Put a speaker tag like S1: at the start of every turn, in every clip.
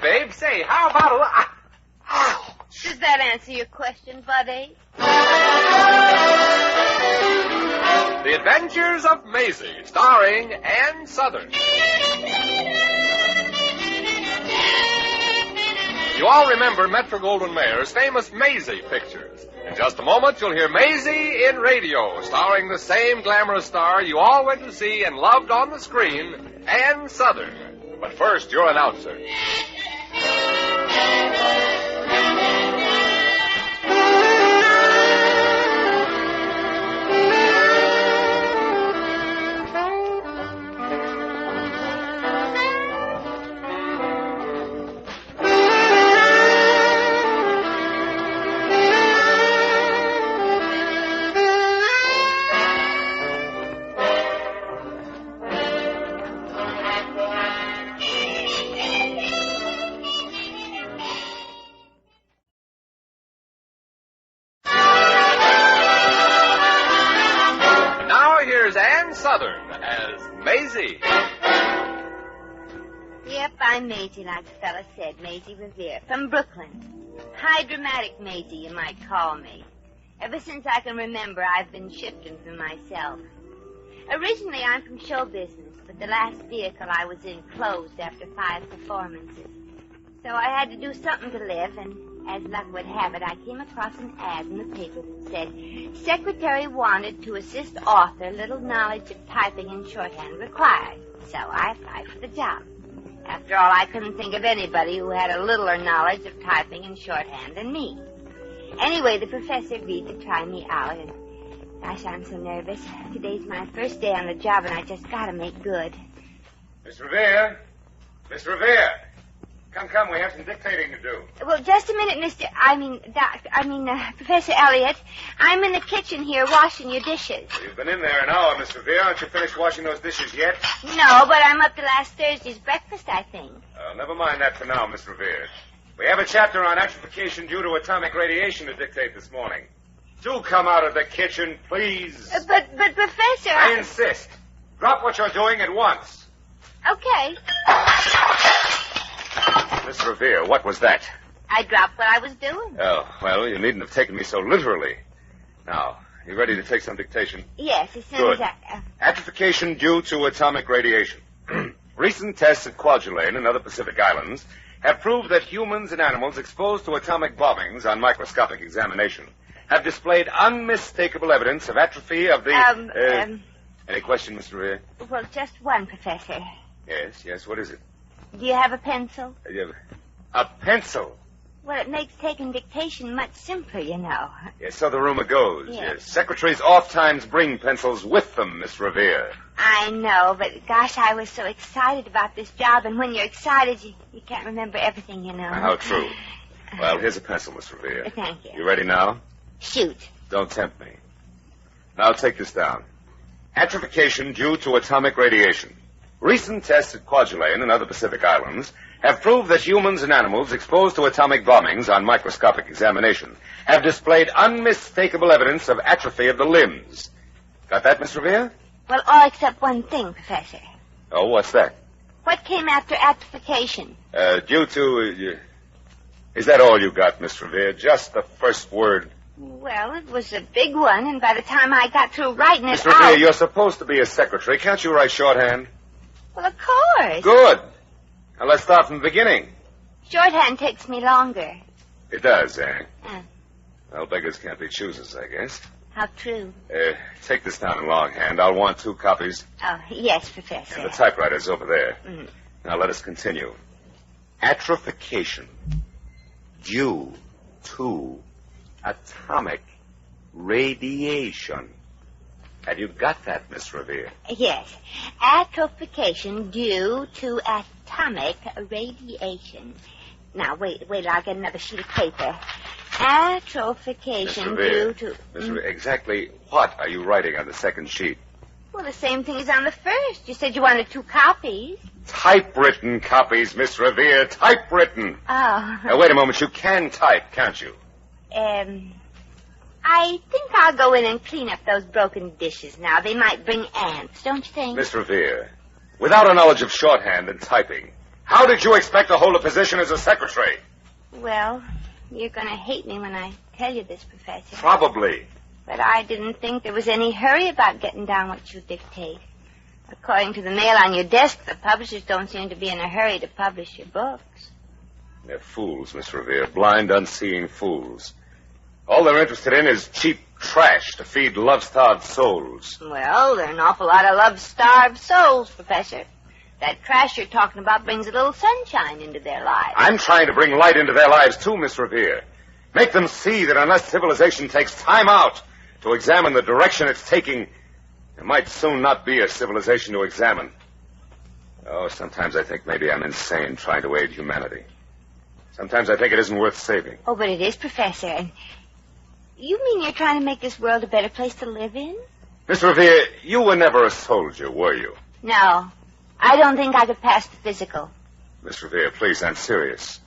S1: babe. Say, how about a...
S2: Does that answer your question, buddy?
S1: The Adventures of Maisie, starring Ann Sothern. You all remember Metro-Goldwyn-Mayer's famous Maisie pictures. In just a moment, you'll hear Maisie in radio, starring the same glamorous star you all went to see and loved on the screen, Ann Sothern. But first, your announcer. Southern as Maisie.
S2: Yep, I'm Maisie, like the fella said, Maisie Revere, from Brooklyn. High dramatic Maisie, you might call me. Ever since I can remember, I've been shifting for myself. Originally, I'm from show business, but the last vehicle I was in closed after 5 performances. So I had to do something to live, and as luck would have it, I came across an ad in the paper that said, secretary wanted to assist author, little knowledge of typing and shorthand required. So I applied for the job. After all, I couldn't think of anybody who had a littler knowledge of typing and shorthand than me. Anyway, the professor agreed to try me out, and gosh, I'm so nervous. Today's my first day on the job, and I just gotta make good.
S3: Miss Revere! Miss Revere! Come, we have some dictating to do.
S2: Well, just a minute, Professor Elliot. I'm in the kitchen here washing your dishes.
S3: Well, you've been in there an hour, Miss Revere. Aren't you finished washing those dishes yet?
S2: No, but I'm up to last Thursday's breakfast, I think.
S3: Never mind that for now, Miss Revere. We have a chapter on atrophication due to atomic radiation to dictate this morning. Do come out of the kitchen, please.
S2: But Professor...
S3: I insist. Drop what you're doing at once.
S2: Okay.
S3: Miss Revere, what was that?
S2: I dropped what I was doing.
S3: Oh, well, you needn't have taken me so literally. Now, you ready to take some dictation?
S2: Yes, as soon as I...
S3: Atrophication due to atomic radiation. Recent tests at Kwajalein and other Pacific islands have proved that humans and animals exposed to atomic bombings on microscopic examination have displayed unmistakable evidence of atrophy of the... Any question, Mr. Revere?
S2: Well, just one, Professor.
S3: Yes, what is it?
S2: Do you have a pencil?
S3: A pencil?
S2: Well, it makes taking dictation much simpler, you know.
S3: Yes, so the rumor goes.
S2: Yes.
S3: Secretaries oft-times bring pencils with them, Miss Revere.
S2: I know, but gosh, I was so excited about this job, and when you're excited, you can't remember everything, you know.
S3: How true. Well, here's a pencil, Miss Revere.
S2: Thank you.
S3: You ready now?
S2: Shoot.
S3: Don't tempt me. Now take this down. Atrophication due to atomic radiation. Recent tests at Kwajalein and other Pacific islands have proved that humans and animals exposed to atomic bombings on microscopic examination have displayed unmistakable evidence of atrophy of the limbs. Got that, Miss Revere?
S2: Well, all except one thing, Professor.
S3: Oh, what's that?
S2: What came after atrophication?
S3: Due to... Is that all you got, Miss Revere? Just the first word?
S2: Well, it was a big one, and by the time I got through writing it
S3: Miss Revere,
S2: out...
S3: you're supposed to be a secretary. Can't you write shorthand?
S2: Well, of course.
S3: Good. Now, let's start from the beginning.
S2: Shorthand takes me longer.
S3: It does, eh?
S2: Yeah.
S3: Well, beggars can't be choosers, I guess.
S2: How true.
S3: Take this down in longhand. I'll want 2 copies.
S2: Oh, yes, Professor.
S3: And the typewriter's over there.
S2: Mm.
S3: Now, let us continue. Atrophication due to atomic radiation. Have you got that, Miss Revere?
S2: Yes. Atrophication due to atomic radiation. Now, wait, I'll get another sheet of paper. Atrophication due to...
S3: Miss Revere, exactly what are you writing on the second sheet?
S2: Well, the same thing as on the first. You said you wanted 2 copies.
S3: Typewritten copies, Miss Revere. Typewritten.
S2: Oh.
S3: Now, wait a moment. You can type, can't you?
S2: I think I'll go in and clean up those broken dishes now. They might bring ants, don't you think?
S3: Miss Revere, without a knowledge of shorthand and typing, How did you expect to hold a position as a secretary?
S2: Well, you're going to hate me when I tell you this, Professor.
S3: Probably.
S2: But I didn't think there was any hurry about getting down what you dictate. According to the mail on your desk, the publishers don't seem to be in a hurry to publish your books.
S3: They're fools, Miss Revere. Blind, unseeing fools. All they're interested in is cheap trash to feed love-starved souls.
S2: Well, there are an awful lot of love-starved souls, Professor. That trash you're talking about brings a little sunshine into their lives.
S3: I'm trying to bring light into their lives, too, Miss Revere. Make them see that unless civilization takes time out to examine the direction it's taking, there might soon not be a civilization to examine. Oh, sometimes I think maybe I'm insane trying to aid humanity. Sometimes I think it isn't worth saving.
S2: Oh, but it is, Professor. And you mean you're trying to make this world a better place to live in?
S3: Miss Revere, you were never a soldier, were you?
S2: No. I don't think I could pass the physical.
S3: Miss Revere, please, I'm serious.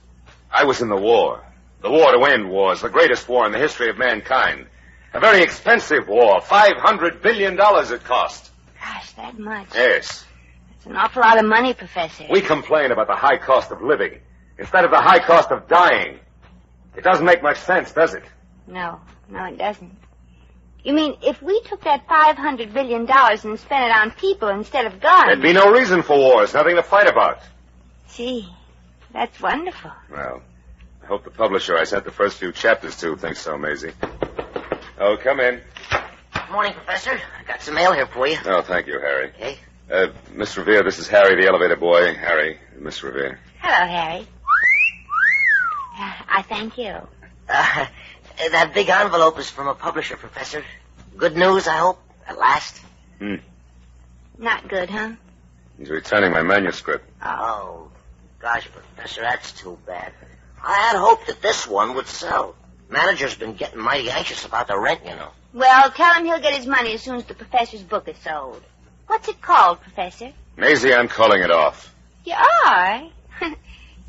S3: I was in the war. The war to end wars, the greatest war in the history of mankind. A very expensive war. $500 billion it cost.
S2: Gosh, that much.
S3: Yes.
S2: That's an awful lot of money, Professor.
S3: We complain about the high cost of living instead of the high cost of dying. It doesn't make much sense, does it?
S2: No, it doesn't. You mean if we took that $500 billion and spent it on people instead of guns?
S3: There'd be no reason for wars, nothing to fight about.
S2: Gee, that's wonderful.
S3: Well, I hope the publisher I sent the first few chapters to thinks so, Maisie. Oh, come in.
S4: Good morning, Professor. I got some mail here for you.
S3: Oh, thank you, Harry.
S4: Okay.
S3: Miss Revere, this is Harry, the elevator boy. Harry, Miss Revere.
S2: Hello, Harry. I thank you.
S4: That big envelope is from a publisher, Professor. Good news, I hope, at last.
S2: Not good, huh?
S3: He's returning my manuscript.
S4: Oh, gosh, Professor, that's too bad. I had hoped that this one would sell. Manager's been getting mighty anxious about the rent, you know.
S2: Well, tell him he'll get his money as soon as the professor's book is sold. What's it called, Professor?
S3: Maisie, I'm calling it off.
S2: You are?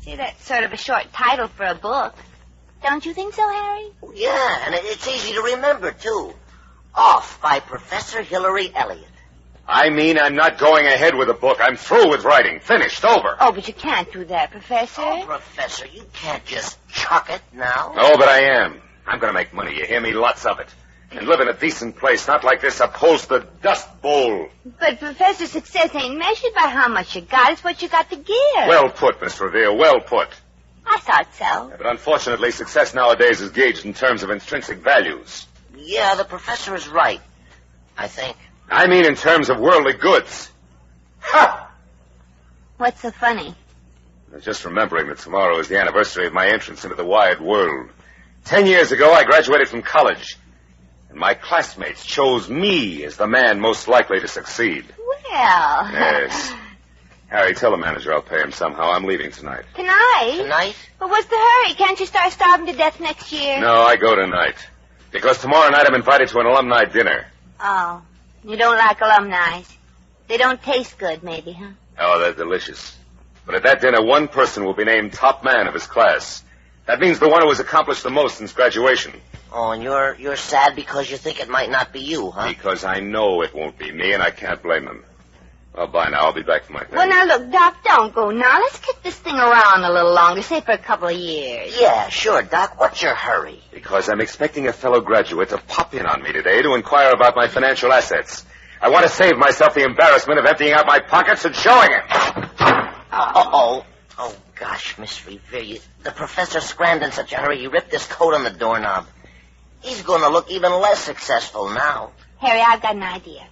S2: See, that's sort of a short title for a book. Don't you think so, Harry?
S4: Yeah, and it's easy to remember, too. Off by Professor Hillary Elliot.
S3: I mean, I'm not going ahead with the book. I'm through with writing. Finished. Over.
S2: Oh, but you can't do that, Professor.
S4: Oh, Professor, you can't just chuck it now.
S3: Oh, but I am. I'm going to make money, you hear me? Lots of it. And live in a decent place, not like this upholstered dust bowl.
S2: But, Professor, success ain't measured by how much you got. It's what you got to give.
S3: Well put, Miss Revere, well put.
S2: I thought so.
S3: But unfortunately, success nowadays is gauged in terms of intrinsic values.
S4: Yeah, the professor is right, I think.
S3: I mean in terms of worldly goods. Ha!
S2: What's so funny?
S3: I was just remembering that tomorrow is the anniversary of my entrance into the wide world. 10 years ago, I graduated from college. And my classmates chose me as the man most likely to succeed.
S2: Well.
S3: Yes. Harry, tell the manager I'll pay him somehow. I'm leaving tonight.
S2: Tonight?
S4: Tonight?
S2: But what's the hurry? Can't you start starving to death next year?
S3: No, I go tonight. Because tomorrow night I'm invited to an alumni dinner.
S2: Oh. You don't like alumni. They don't taste good, maybe, huh?
S3: Oh, they're delicious. But at that dinner, one person will be named top man of his class. That means the one who has accomplished the most since graduation.
S4: Oh, and you're sad because you think it might not be you, huh?
S3: Because I know it won't be me, and I can't blame them. Well, bye now. I'll be back for my thing.
S2: Well, now, look, Doc, don't go now. Let's kick this thing around a little longer, say for a couple of years.
S4: Yeah, sure, Doc. What's your hurry?
S3: Because I'm expecting a fellow graduate to pop in on me today to inquire about my financial assets. I want to save myself the embarrassment of emptying out my pockets and showing it.
S4: Oh, gosh, Miss Revere, the professor scrammed in such a hurry he ripped his coat on the doorknob. He's going to look even less successful now.
S2: Harry, I've got an idea.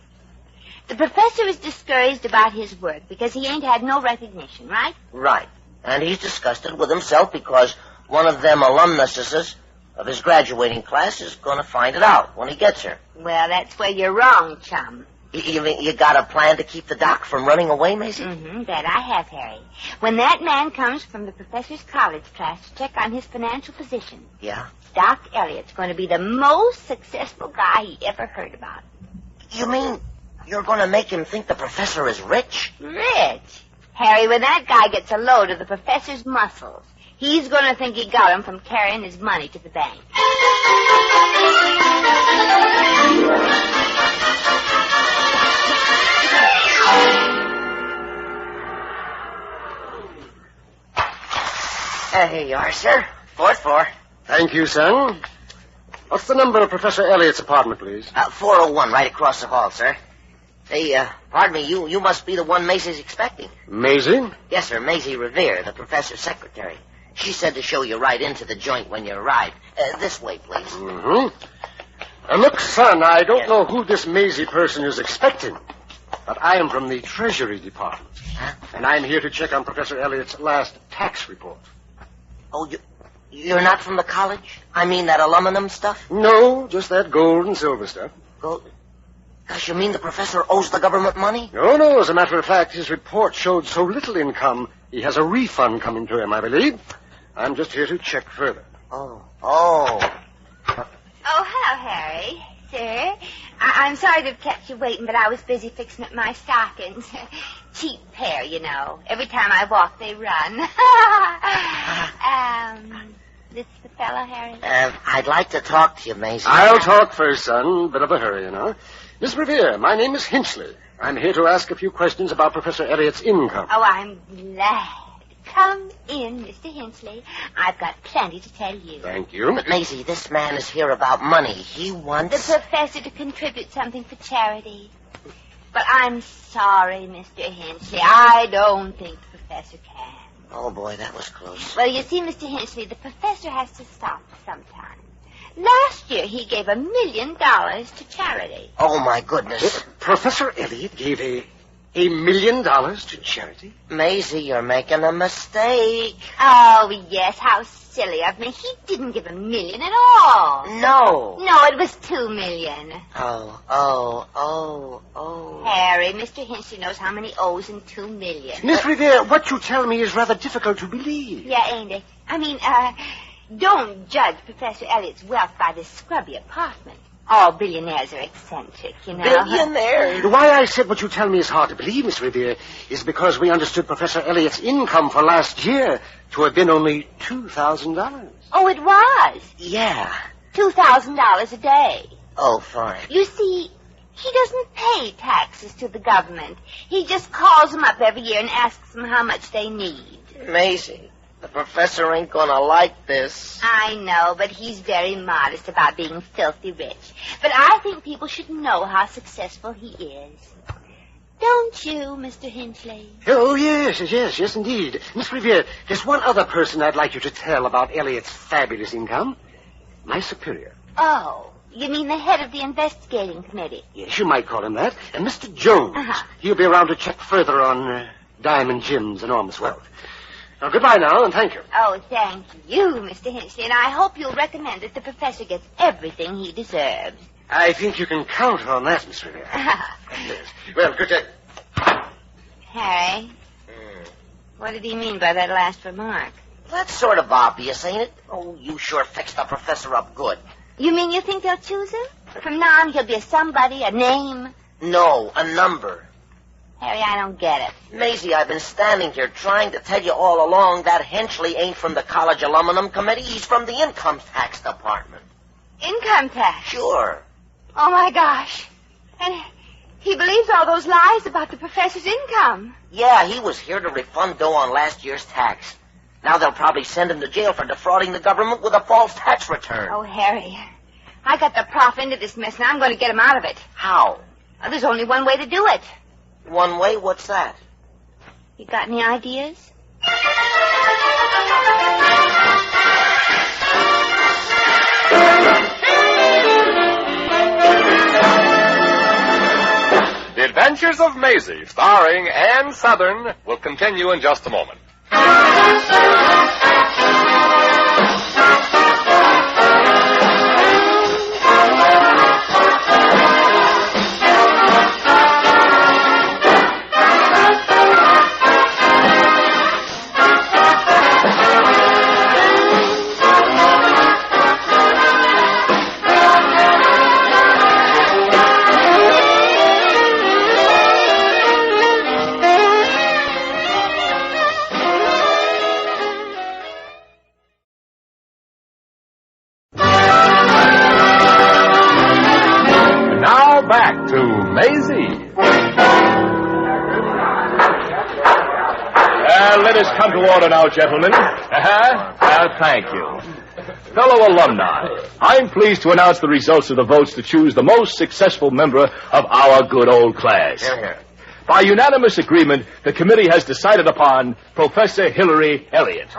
S2: The professor is discouraged about his work because he ain't had no recognition, right?
S4: Right. And he's disgusted with himself because one of them alumnuses of his graduating class is going to find it out when he gets here.
S2: Well, that's where you're wrong, chum.
S4: You got a plan to keep the doc from running away, Maisie?
S2: Mm-hmm, that I have, Harry. When that man comes from the professor's college class to check on his financial position,
S4: Yeah?
S2: Doc Elliot's going to be the most successful guy he ever heard about.
S4: You mean you're going to make him think the professor is rich?
S2: Rich? Harry, when that guy gets a load of the professor's muscles, he's going to think he got them from carrying his money to the bank.
S4: Here you are, sir. 4th floor.
S5: Thank you, son. What's the number of Professor Elliot's apartment, please?
S4: 401, right across the hall, sir. Hey, pardon me, you must be the one Maisie's expecting.
S5: Maisie?
S4: Yes, sir, Maisie Revere, the professor's secretary. She said to show you right into the joint when you arrived. This way, please.
S5: Mm-hmm. Look, son, I don't know who this Maisie person is expecting, but I am from the Treasury Department.
S4: Huh?
S5: And I'm here to check on Professor Elliot's last tax report.
S4: Oh, you're not from the college? I mean that aluminum stuff?
S5: No, just that gold and silver stuff.
S4: Gold? Gosh, you mean the professor owes the government money?
S5: No. As a matter of fact, his report showed so little income, he has a refund coming to him, I believe. I'm just here to check further.
S4: Oh.
S2: Oh, hello, Harry. Sir, I'm sorry to have kept you waiting, but I was busy fixing up my stockings. Cheap pair, you know. Every time I walk, they run. This the fellow, Harry?
S4: I'd like to talk to you, Maisie.
S5: I'll talk first, son. Bit of a hurry, you know. Miss Revere, my name is Hinchley. I'm here to ask a few questions about Professor Elliot's income.
S2: Oh, I'm glad. Come in, Mr. Hinchley. I've got plenty to tell you.
S5: Thank you.
S4: But, Maisie, this man is here about money. He wants...
S2: The professor to contribute something for charity. But I'm sorry, Mr. Hinchley. I don't think the professor can.
S4: Oh, boy, that was close.
S2: Well, you see, Mr. Hinchley, the professor has to stop sometime. Last year, he gave $1 million to charity.
S4: Oh, my goodness.
S5: Professor Elliot gave $1 million to charity?
S4: Maisie, you're making a mistake.
S2: Oh, yes, how silly of me. He didn't give $1 million at all.
S4: No.
S2: No, it was $2 million.
S4: Oh.
S2: Harry, Mr. Hinchley knows how many O's in $2 million.
S5: Miss Revere, what you tell me is rather difficult to believe.
S2: Yeah, ain't it? I mean, don't judge Professor Elliot's wealth by this scrubby apartment. All billionaires are eccentric, you know.
S4: Billionaires?
S5: Why I said what you tell me is hard to believe, Miss Revere, is because we understood Professor Elliot's income for last year to have been only $2,000.
S2: Oh, it was?
S4: Yeah.
S2: $2,000 a day.
S4: Oh, fine.
S2: You see, he doesn't pay taxes to the government. He just calls them up every year and asks them how much they need.
S4: Maisie, the professor ain't gonna like this.
S2: I know, but he's very modest about being filthy rich. But I think people should know how successful he is. Don't you, Mr. Hinchley?
S5: Oh, yes, indeed. Miss Revere, there's one other person I'd like you to tell about Elliot's fabulous income. My superior.
S2: Oh, you mean the head of the investigating committee?
S5: Yes, you might call him that. And Mr. Jones.
S2: Uh-huh.
S5: He'll be around to check further on Diamond Jim's enormous wealth. Now, goodbye now, and thank you.
S2: Oh, thank you, Mr. Hinchley, and I hope you'll recommend that the professor gets everything he deserves.
S5: I think you can count on that, Miss Revere. Yes. Well, good day.
S2: Harry, what did he mean by that last remark?
S4: That's sort of obvious, ain't it? Oh, you sure fixed the professor up good.
S2: You mean you think they'll choose him? From now on, he'll be a somebody, a name?
S4: No, a number.
S2: Harry, I don't get it.
S4: Maisie, I've been standing here trying to tell you all along that Hinchley ain't from the college aluminum committee. He's from the income tax department.
S2: Income tax?
S4: Sure.
S2: Oh, my gosh. And he believes all those lies about the professor's income.
S4: Yeah, he was here to refund dough on last year's tax. Now they'll probably send him to jail for defrauding the government with a false tax return.
S2: Oh, Harry, I got the prof into this mess, and I'm going to get him out of it.
S4: How?
S2: Well, there's only one way to do it.
S4: One way? What's that?
S2: You got any ideas?
S1: The Adventures of Maisie, starring Ann Southern, will continue in just a moment. Back to Maisie.
S6: Let us come to order now, gentlemen. Thank you. Fellow alumni, I'm pleased to announce the results of the votes to choose the most successful member of our good old class.
S4: Here, here.
S6: By unanimous agreement, the committee has decided upon Professor Hillary Elliot.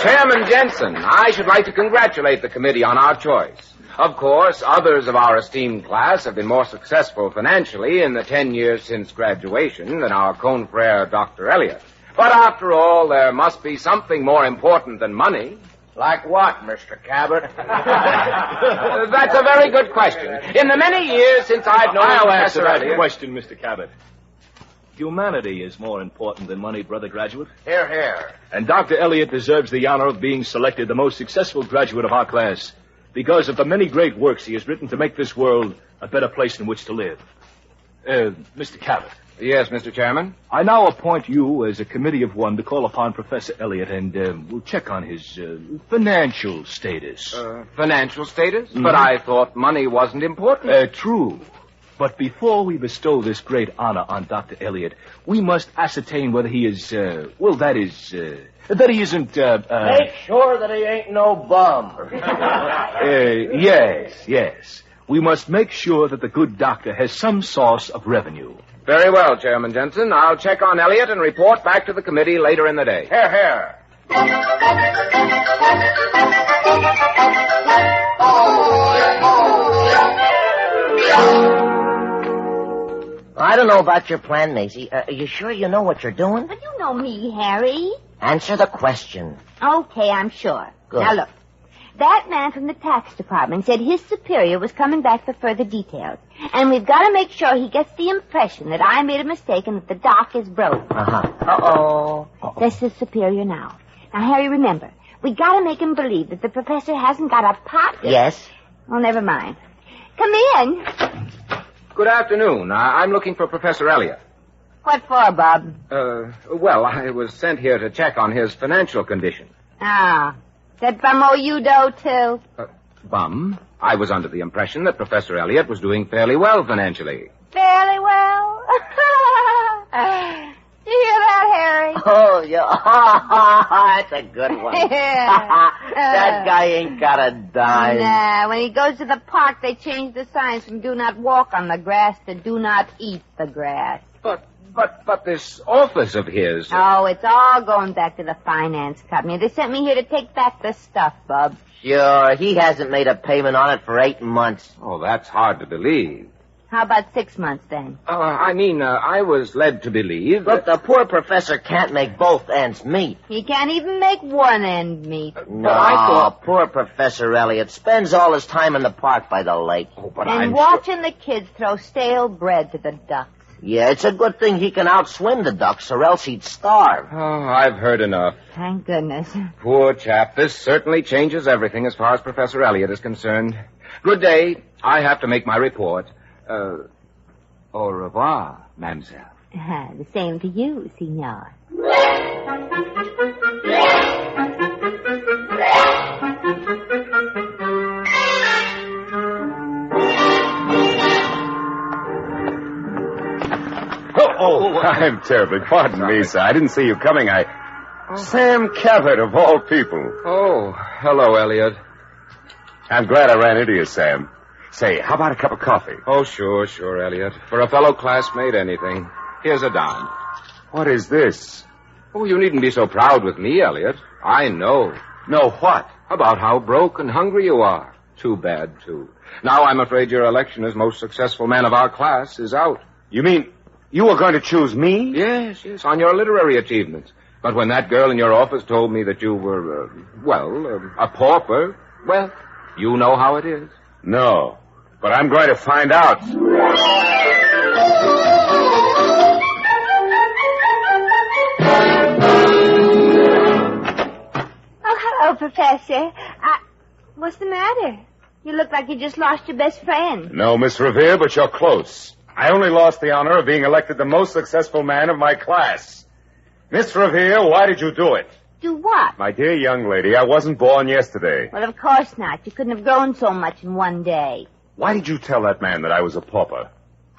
S7: Chairman Jensen, I should like to congratulate the committee on our choice. Of course, others of our esteemed class have been more successful financially in the 10 years since graduation than our confrere, Dr. Elliot. But after all, there must be something more important than money.
S4: Like what, Mr. Cabot?
S7: That's a very good question. In the many years since I've known
S6: I'll answer
S7: Professor
S6: that
S7: Elliot...
S6: question, Mr. Cabot. Humanity is more important than money, brother graduate.
S4: Here, here.
S6: And Dr. Elliot deserves the honor of being selected the most successful graduate of our class because of the many great works he has written to make this world a better place in which to live. Mr. Cabot.
S7: Yes, Mr. Chairman?
S6: I now appoint you as a committee of one to call upon Professor Elliot and we'll check on his financial status.
S7: Financial status? Mm-hmm. But I thought money wasn't important.
S6: True. But before we bestow this great honor on Dr. Elliot, we must ascertain whether he is, that he isn't,
S4: Make sure that he ain't no bum.
S6: Yes. We must make sure that the good doctor has some source of revenue.
S7: Very well, Chairman Jensen. I'll check on Elliot and report back to the committee later in the day.
S4: Here, here. I don't know about your plan, Maisie. Are you sure you know what you're doing?
S2: But you know me, Harry.
S4: Answer the question.
S2: Okay, I'm sure.
S4: Good.
S2: Now, look. That man from the tax department said his superior was coming back for further details. And we've got to make sure he gets the impression that I made a mistake and that the doc is broke.
S4: Uh-huh. Uh-oh.
S2: That's the superior now. Now, Harry, remember, we got to make him believe that the professor hasn't got a pocket.
S4: Yes?
S2: Oh, never mind. Come in.
S7: Good afternoon. I'm looking for Professor Elliot.
S2: What for, Bob?
S7: Well, I was sent here to check on his financial condition.
S2: Ah. That bum owe you dough, too?
S7: Bum? I was under the impression that Professor Elliot was doing fairly well financially.
S2: Fairly well? You hear that, Harry?
S4: Oh, yeah. That's a good one. That guy ain't got a dime.
S2: Nah, when he goes to the park, they change the signs from do not walk on the grass to do not eat the grass.
S7: But this office of his...
S2: Oh, it's all going back to the finance company. They sent me here to take back the stuff, Bub.
S4: Sure, he hasn't made a payment on it for 8 months.
S7: Oh, that's hard to believe.
S2: How about 6 months, then?
S7: I was led to believe...
S4: Look, the poor professor can't make both ends meet.
S2: He can't even make one end meet.
S4: No, I thought poor Professor Elliot spends all his time in the park by the lake.
S7: Oh, but
S2: and watching the kids throw stale bread to the ducks.
S4: Yeah, it's a good thing he can outswim the ducks, or else he'd starve.
S7: Oh, I've heard enough.
S2: Thank goodness.
S7: Poor chap. This certainly changes everything as far as Professor Elliot is concerned. Good day. I have to make my report. Au revoir, mademoiselle.
S2: The same to you, senor.
S3: Oh, I'm terribly. Pardon me, sir. I didn't see you coming. Sam Cabot, of all people.
S7: Oh, hello, Elliot.
S3: I'm glad I ran into you, Sam. Say, how about a cup of coffee?
S7: Oh, sure, Elliot. For a fellow classmate, anything. Here's a dime.
S3: What is this?
S7: Oh, you needn't be so proud with me, Elliot. I know.
S3: Know what?
S7: About how broke and hungry you are. Too bad, too. Now I'm afraid your election as most successful man of our class is out.
S3: You mean you were going to choose me?
S7: Yes, on your literary achievements. But when that girl in your office told me that you were, a pauper, well, you know how it is.
S3: No, but I'm going to find out.
S2: Oh, hello, Professor. What's the matter? You look like you just lost your best friend.
S3: No, Miss Revere, but you're close. I only lost the honor of being elected the most successful man of my class. Miss Revere, why did you do it?
S2: Do what?
S3: My dear young lady, I wasn't born yesterday.
S2: Well, of course not. You couldn't have grown so much in one day.
S3: Why did you tell that man that I was a pauper?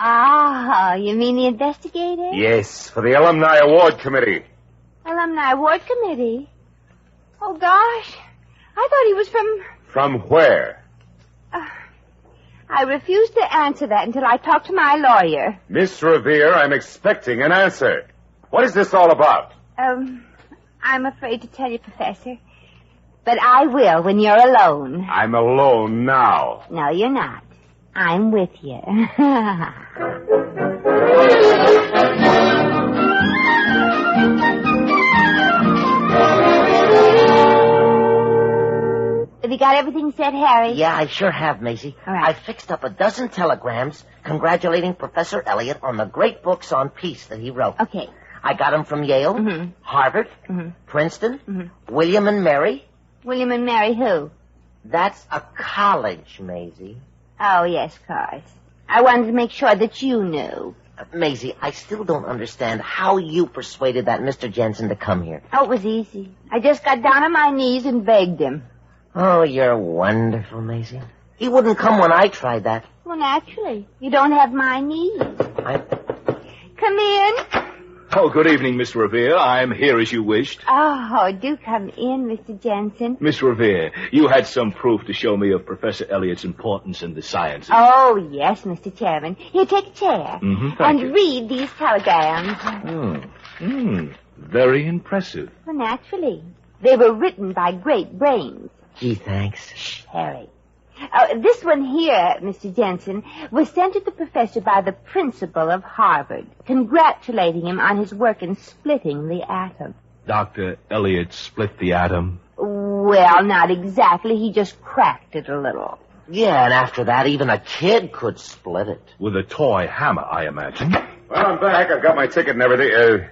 S2: Ah, you mean the investigator?
S3: Yes, for the Alumni Award Committee.
S2: Alumni Award Committee? Oh, gosh. I thought he was from...
S3: From where?
S2: I refuse to answer that until I talk to my lawyer.
S3: Miss Revere, I'm expecting an answer. What is this all about?
S2: I'm afraid to tell you, Professor. But I will when you're alone.
S3: I'm alone now.
S2: No, you're not. I'm with you. Have you got everything set, Harry?
S4: Yeah, I sure have, Maisie.
S2: All right.
S4: I fixed up a dozen telegrams congratulating Professor Elliot on the great books on peace that he wrote.
S2: Okay.
S4: I got them from Yale, Harvard, Princeton, William and Mary.
S2: William and Mary who?
S4: That's a college, Maisie.
S2: Oh, yes, of course. I wanted to make sure that you knew.
S4: Maisie, I still don't understand how you persuaded that Mr. Jensen to come here.
S2: Oh, it was easy. I just got down on my knees and begged him.
S4: Oh, you're wonderful, Maisie. He wouldn't come when I tried that.
S2: Well, naturally. You don't have my knees. Come in.
S6: Oh, good evening, Miss Revere. I'm here as you wished.
S2: Oh, do come in, Mr. Jensen.
S6: Miss Revere, you had some proof to show me of Professor Elliot's importance in the sciences.
S2: Oh, yes, Mr. Chairman. Here, take a chair.
S6: Thank you.
S2: Read these telegrams.
S6: Very impressive.
S2: Well, naturally. They were written by great brains.
S4: Gee, thanks.
S2: Shh, Harry. This one here, Mr. Jensen, was sent to the professor by the principal of Harvard, congratulating him on his work in splitting the atom.
S6: Dr. Elliot split the atom?
S2: Well, not exactly. He just cracked it a little.
S4: Yeah, and after that, even a kid could split it.
S6: With a toy hammer, I imagine.
S3: Well, I'm back. I've got my ticket and everything.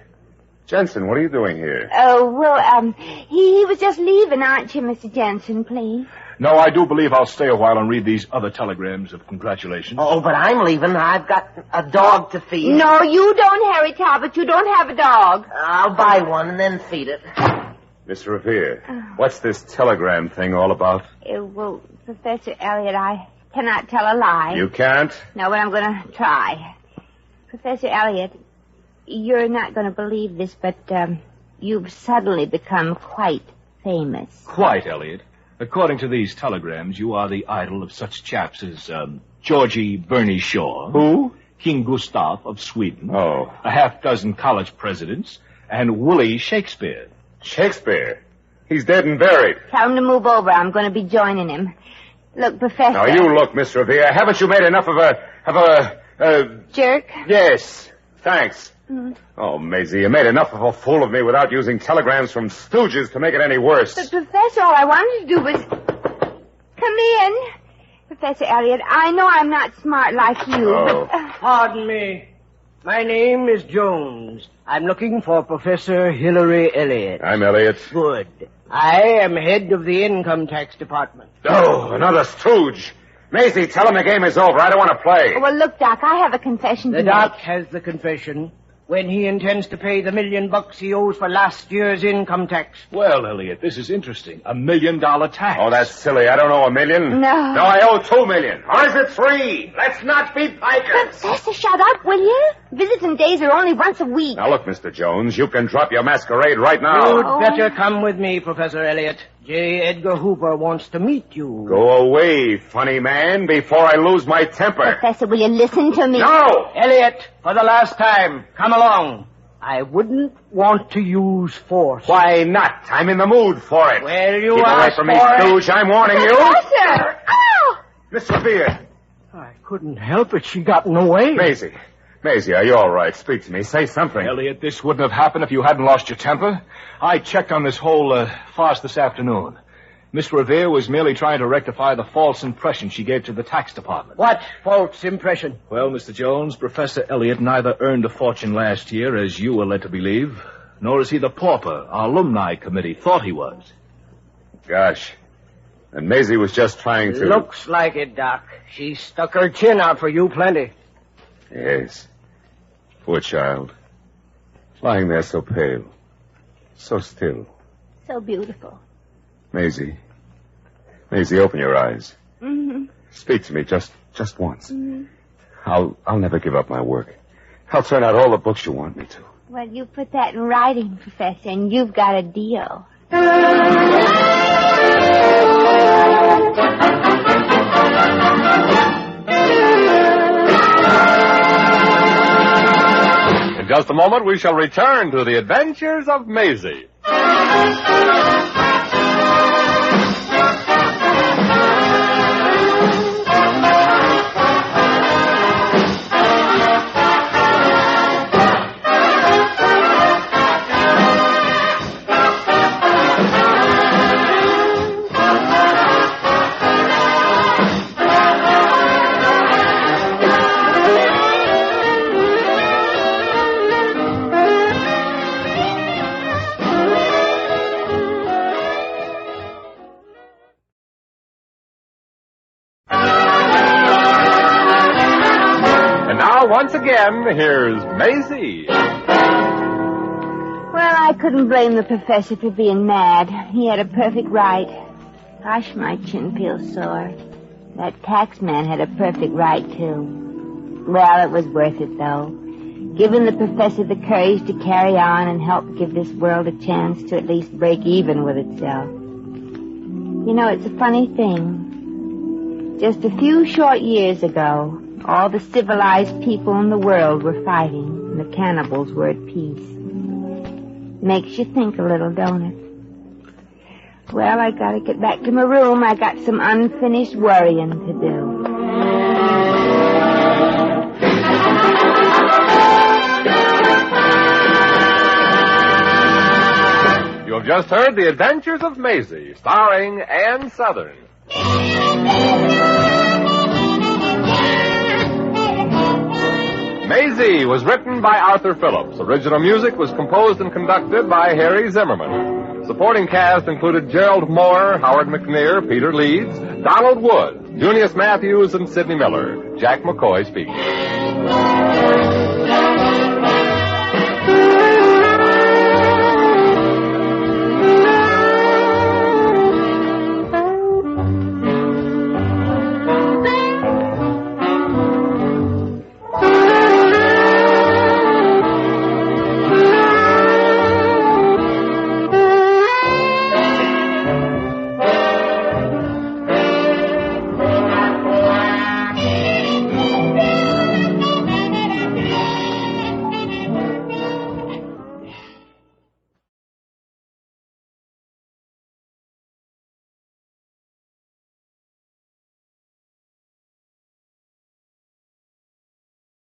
S3: Jensen, what are you doing here?
S2: Oh, well, he was just leaving, aren't you, Mr. Jensen, please?
S6: No, I do believe I'll stay a while and read these other telegrams of congratulations.
S4: Oh, but I'm leaving. I've got a dog to feed.
S2: No, you don't, Harry Talbot. You don't have a dog.
S4: I'll buy one and then feed it.
S3: Miss Revere, what's this telegram thing all about?
S2: Well, Professor Elliot, I cannot tell a lie.
S3: You can't?
S2: No, but I'm going to try. Professor Elliot, you're not going to believe this, but you've suddenly become quite famous.
S6: Quite, Elliot. According to these telegrams, you are the idol of such chaps as Georgie Berney Shaw.
S3: Who?
S6: King Gustav of Sweden.
S3: Oh.
S6: A half-dozen college presidents. And Willie Shakespeare.
S3: Shakespeare? He's dead and buried.
S2: Tell him to move over. I'm going to be joining him. Look, Professor...
S3: Now, you look, Miss Revere. Haven't you made enough of a...
S2: Jerk?
S3: Yes. Thanks. Oh, Maisie, you made enough of a fool of me without using telegrams from stooges to make it any worse.
S2: But, Professor, all I wanted to do was... Come in. Professor Elliot, I know I'm not smart like you,
S3: Oh.
S2: but...
S8: Pardon me. My name is Jones. I'm looking for Professor Hilary Elliot.
S3: I'm Elliot.
S8: Good. I am head of the income tax department.
S3: Oh, another stooge. Maisie, tell him the game is over. I don't want to play.
S2: Well, look, Doc, I have a confession
S8: The
S2: to
S8: doc
S2: make.
S8: has the confession when he intends to pay the $1 million he owes for last year's income tax.
S6: Well, Elliot, this is interesting. $1 million tax.
S3: Oh, that's silly. I don't owe $1 million.
S2: No.
S3: No, I owe $2 million. Or is it 3? Let's not be pikers.
S2: Professor, shut up, will you? Visiting days are only once a week.
S3: Now, look, Mr. Jones, you can drop your masquerade right now.
S8: You'd better come with me, Professor Elliot. J. Edgar Hoover wants to meet you.
S3: Go away, funny man, before I lose my temper.
S2: Professor, will you listen to me?
S3: No!
S8: Elliot, for the last time, come along. I wouldn't want to use force.
S3: Why not? I'm in the mood for it.
S8: Well, you
S3: Keep away
S8: asked
S3: from me,
S8: for it.
S3: stooge. I'm warning you.
S2: Professor! Oh!
S3: Miss Revere.
S8: I couldn't help it. She got in the way.
S3: Maisie, are you all right? Speak to me. Say something.
S6: Elliot, this wouldn't have happened if you hadn't lost your temper. I checked on this whole farce this afternoon. Miss Revere was merely trying to rectify the false impression she gave to the tax department.
S8: What false impression?
S6: Well, Mr. Jones, Professor Elliot neither earned a fortune last year, as you were led to believe, nor is he the pauper our alumni committee thought he was.
S3: Gosh. And Maisie was just trying to...
S8: Looks like it, Doc. She stuck her chin out for you plenty.
S3: Yes. Poor child. Lying there so pale. So still.
S2: So beautiful.
S3: Maisie, open your eyes.
S2: Mm-hmm.
S3: Speak to me just once.
S2: Mm-hmm.
S3: I'll never give up my work. I'll turn out all the books you want me to.
S2: Well, you put that in writing, Professor, and you've got a deal.
S1: In just a moment, we shall return to the adventures of Maisie. Once again, here's Maisie.
S2: Well, I couldn't blame the professor for being mad. He had a perfect right. Gosh, my chin feels sore. That tax man had a perfect right, too. Well, it was worth it, though. Giving the professor the courage to carry on and help give this world a chance to at least break even with itself. You know, it's a funny thing. Just a few short years ago, all the civilized people in the world were fighting, and the cannibals were at peace. Makes you think a little, don't it? Well, I gotta get back to my room. I got some unfinished worrying to do.
S1: You have just heard The Adventures of Maisie, starring Ann Sothern. Maisie was written by Arthur Phillips. Original music was composed and conducted by Harry Zimmerman. Supporting cast included Gerald Moore, Howard McNear, Peter Leeds, Donald Wood, Junius Matthews, and Sidney Miller. Jack McCoy speaking.